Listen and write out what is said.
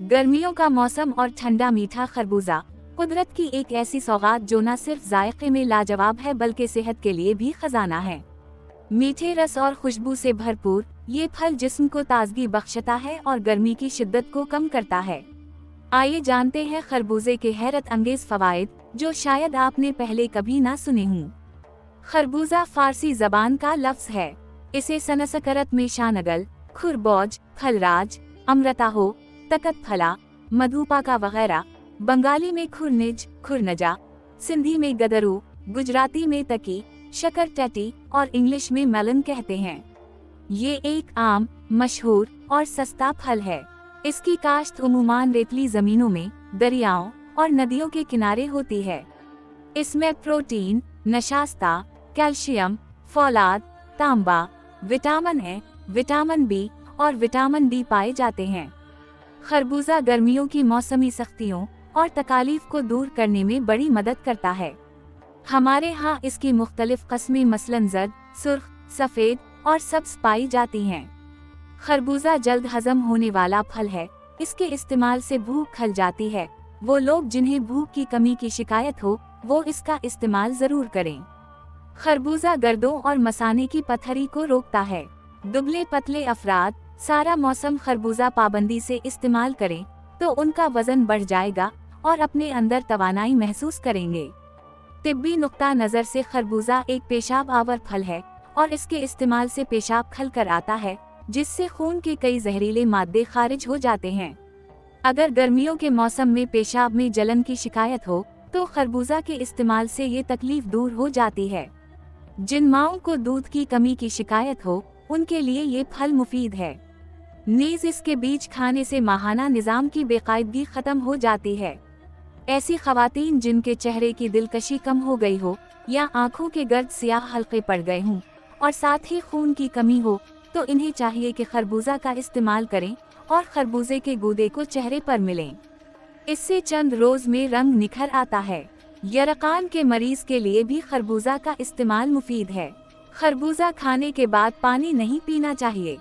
गर्मियों का मौसम और ठंडा मीठा खरबूजा कुदरत की एक ऐसी सौगात जो न सिर्फ जायके में लाजवाब है बल्कि सेहत के लिए भी खजाना है। मीठे रस और खुशबू से भरपूर ये फल जिस्म को ताजगी बख्शता है और गर्मी की शिद्दत को कम करता है। आइए जानते हैं खरबूजे के हैरत अंगेज फवाइद जो शायद आपने पहले कभी ना सुने हों। खरबूजा फारसी जबान का लफ्ज है। इसे संस्कृत में शानगल, खुरबौज, फलराज, अमृताहो, तकत फला, मधुपाका वगैरह, बंगाली में खुरनिज, खुरनजा, सिंधी में गदरू, गुजराती में तकी, शकर टटी और इंग्लिश में मेलन कहते हैं। ये एक आम, मशहूर और सस्ता फल है। इसकी काश्त उमूमान रेतली जमीनों में, दरियाओं और नदियों के किनारे होती है। इसमें प्रोटीन, नशास्ता, कैल्शियम, फौलाद, तांबा, विटामिन ए, विटामिन बी और विटामिन डी पाए जाते हैं। खरबूजा गर्मियों की मौसमी सख्तियों और तकालीफ को दूर करने में बड़ी मदद करता है। हमारे यहाँ इसकी मुख्तलिफ कस्में मसलन जर्द, सुर्ख, सफ़ेद और सब्ज पाई जाती हैं। खरबूजा जल्द हजम होने वाला फल है। इसके इस्तेमाल से भूख खल जाती है। वो लोग जिन्हें भूख की कमी की शिकायत हो वो इसका इस्तेमाल जरूर करें। खरबूजा गर्दों और मसाने की पथरी को रोकता है। दुबले पतले अफराद सारा मौसम खरबूजा पाबंदी से इस्तेमाल करें तो उनका वजन बढ़ जाएगा और अपने अंदर तवानाई महसूस करेंगे। तिब्बी नुक्ता नज़र से खरबूजा एक पेशाब आवर फल है और इसके इस्तेमाल से पेशाब खल कर आता है जिससे खून के कई जहरीले मादे खारिज हो जाते हैं। अगर गर्मियों के मौसम में पेशाब में जलन की शिकायत हो तो खरबूजा के इस्तेमाल से ये तकलीफ दूर हो जाती है। जिन माओं को दूध की कमी की शिकायत हो उनके लिए ये फल मुफीद है। नीज इसके बीज खाने से माहाना निज़ाम की बेकायदगी खत्म हो जाती है। ऐसी खवातीन जिनके चेहरे की दिलकशी कम हो गई हो या आंखों के गर्द सियाह हल्के पड़ गए हों और साथ ही खून की कमी हो तो इन्हें चाहिए कि खरबूजा का इस्तेमाल करें और खरबूजे के गूदे को चेहरे पर मिलें। इससे चंद रोज में रंग निखर आता है। यरकान के मरीज के लिए भी खरबूजा का इस्तेमाल मुफीद है। खरबूजा खाने के बाद पानी नहीं पीना चाहिए।